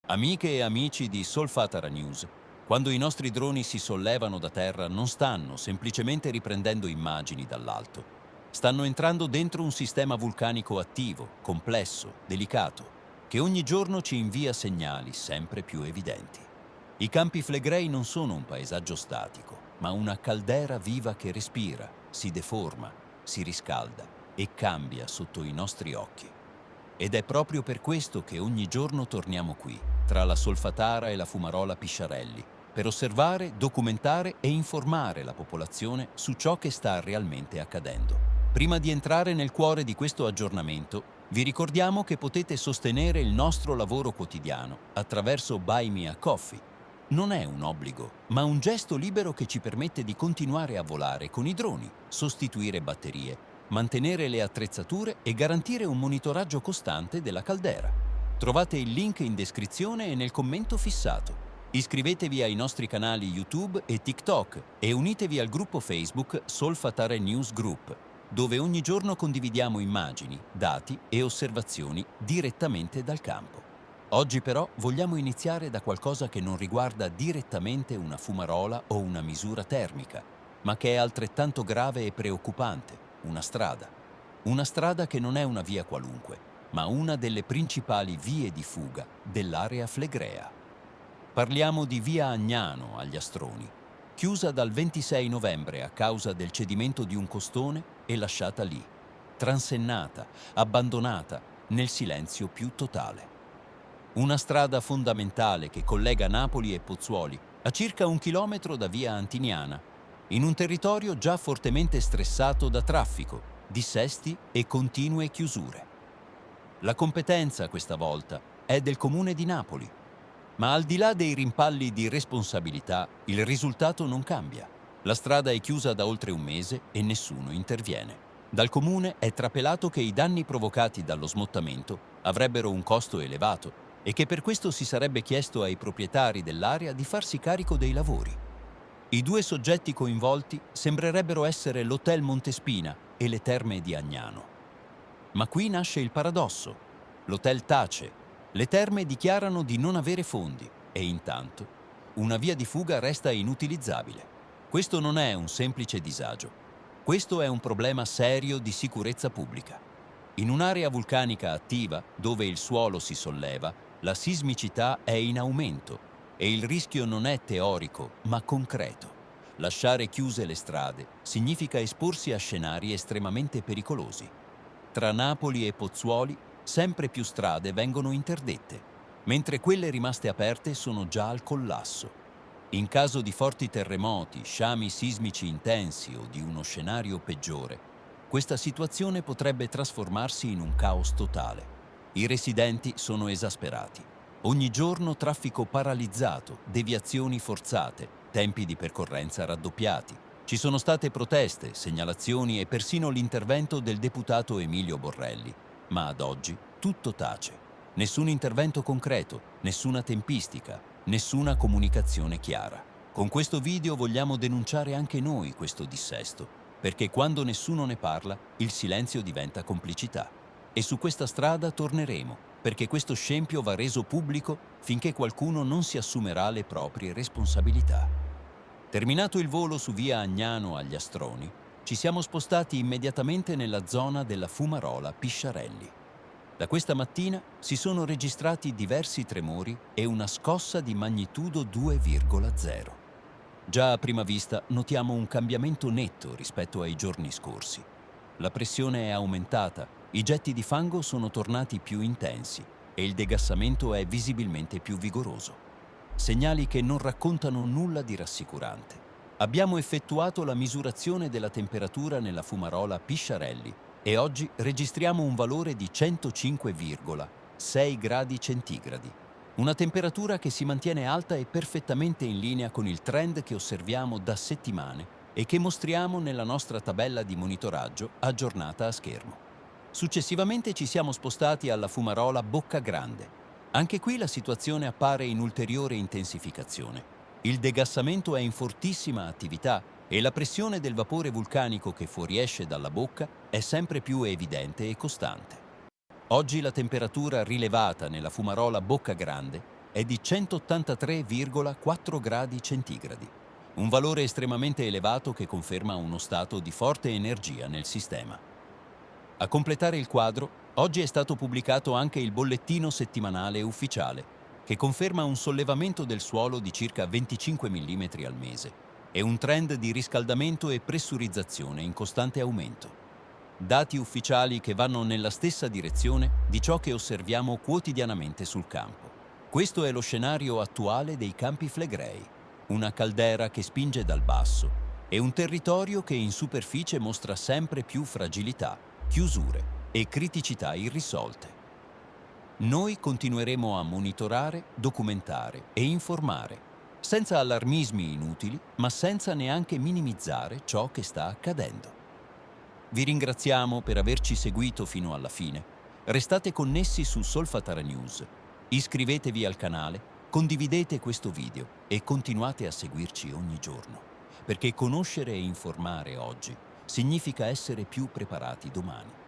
Amiche e amici di Solfatara News, quando i nostri droni si sollevano da terra non stanno semplicemente riprendendo immagini dall'alto. Stanno entrando dentro un sistema vulcanico attivo, complesso, delicato, che ogni giorno ci invia segnali sempre più evidenti. I Campi Flegrei non sono un paesaggio statico, ma una caldera viva che respira, si deforma, si riscalda e cambia sotto i nostri occhi. Ed è proprio per questo che ogni giorno torniamo qui, tra la Solfatara e la Fumarola Pisciarelli, per osservare, documentare e informare la popolazione su ciò che sta realmente accadendo. Prima di entrare nel cuore di questo aggiornamento, vi ricordiamo che potete sostenere il nostro lavoro quotidiano attraverso Buy Me a Coffee. Non è un obbligo, ma un gesto libero che ci permette di continuare a volare con i droni, sostituire batterie, mantenere le attrezzature e garantire un monitoraggio costante della caldera. Trovate il link in descrizione e nel commento fissato. Iscrivetevi ai nostri canali YouTube e TikTok e unitevi al gruppo Facebook Solfatare News Group, dove ogni giorno condividiamo immagini, dati e osservazioni direttamente dal campo. Oggi però vogliamo iniziare da qualcosa che non riguarda direttamente una fumarola o una misura termica, ma che è altrettanto grave e preoccupante: una strada. Una strada che non è una via qualunque, ma una delle principali vie di fuga dell'area flegrea. Parliamo di via Agnano agli Astroni, chiusa dal 26 novembre a causa del cedimento di un costone e lasciata lì, transennata, abbandonata, nel silenzio più totale. Una strada fondamentale che collega Napoli e Pozzuoli a circa 1 chilometro da via Antiniana, in un territorio già fortemente stressato da traffico, dissesti e continue chiusure. La competenza questa volta è del Comune di Napoli, ma al di là dei rimpalli di responsabilità, il risultato non cambia. La strada è chiusa da oltre un mese e nessuno interviene. Dal Comune è trapelato che i danni provocati dallo smottamento avrebbero un costo elevato e che per questo si sarebbe chiesto ai proprietari dell'area di farsi carico dei lavori. I due soggetti coinvolti sembrerebbero essere l'Hotel Montespina e le Terme di Agnano. Ma qui nasce il paradosso. L'hotel tace, le terme dichiarano di non avere fondi e intanto una via di fuga resta inutilizzabile. Questo non è un semplice disagio. Questo è un problema serio di sicurezza pubblica. In un'area vulcanica attiva, dove il suolo si solleva, la sismicità è in aumento e il rischio non è teorico, ma concreto. Lasciare chiuse le strade significa esporsi a scenari estremamente pericolosi. Tra Napoli e Pozzuoli, sempre più strade vengono interdette, mentre quelle rimaste aperte sono già al collasso. In caso di forti terremoti, sciami sismici intensi o di uno scenario peggiore, questa situazione potrebbe trasformarsi in un caos totale. I residenti sono esasperati. Ogni giorno traffico paralizzato, deviazioni forzate, tempi di percorrenza raddoppiati. Ci sono state proteste, segnalazioni e persino l'intervento del deputato Emilio Borrelli, ma ad oggi tutto tace. Nessun intervento concreto, nessuna tempistica, nessuna comunicazione chiara. Con questo video vogliamo denunciare anche noi questo dissesto, perché quando nessuno ne parla, il silenzio diventa complicità. E su questa strada torneremo, perché questo scempio va reso pubblico finché qualcuno non si assumerà le proprie responsabilità. Terminato il volo su via Agnano agli Astroni, ci siamo spostati immediatamente nella zona della Fumarola Pisciarelli. Da questa mattina si sono registrati diversi tremori e una scossa di magnitudo 2,0. Già a prima vista notiamo un cambiamento netto rispetto ai giorni scorsi. La pressione è aumentata, i getti di fango sono tornati più intensi e il degassamento è visibilmente più vigoroso. Segnali che non raccontano nulla di rassicurante. Abbiamo effettuato la misurazione della temperatura nella Fumarola Pisciarelli e oggi registriamo un valore di 105,6 gradi centigradi. Una temperatura che si mantiene alta e perfettamente in linea con il trend che osserviamo da settimane e che mostriamo nella nostra tabella di monitoraggio aggiornata a schermo. Successivamente ci siamo spostati alla Fumarola Bocca Grande. Anche qui la situazione appare in ulteriore intensificazione. Il degassamento è in fortissima attività e la pressione del vapore vulcanico che fuoriesce dalla bocca è sempre più evidente e costante. Oggi la temperatura rilevata nella Fumarola Bocca Grande è di 183,4 gradi centigradi, un valore estremamente elevato che conferma uno stato di forte energia nel sistema. A completare il quadro, oggi è stato pubblicato anche il bollettino settimanale ufficiale, che conferma un sollevamento del suolo di circa 25 mm al mese e un trend di riscaldamento e pressurizzazione in costante aumento. Dati ufficiali che vanno nella stessa direzione di ciò che osserviamo quotidianamente sul campo. Questo è lo scenario attuale dei Campi Flegrei, una caldera che spinge dal basso e un territorio che in superficie mostra sempre più fragilità, chiusure e criticità irrisolte. Noi continueremo a monitorare, documentare e informare, senza allarmismi inutili, ma senza neanche minimizzare ciò che sta accadendo. Vi ringraziamo per averci seguito fino alla fine. Restate connessi su Solfatara News. Iscrivetevi al canale, condividete questo video e continuate a seguirci ogni giorno, perché conoscere e informare oggi significa essere più preparati domani.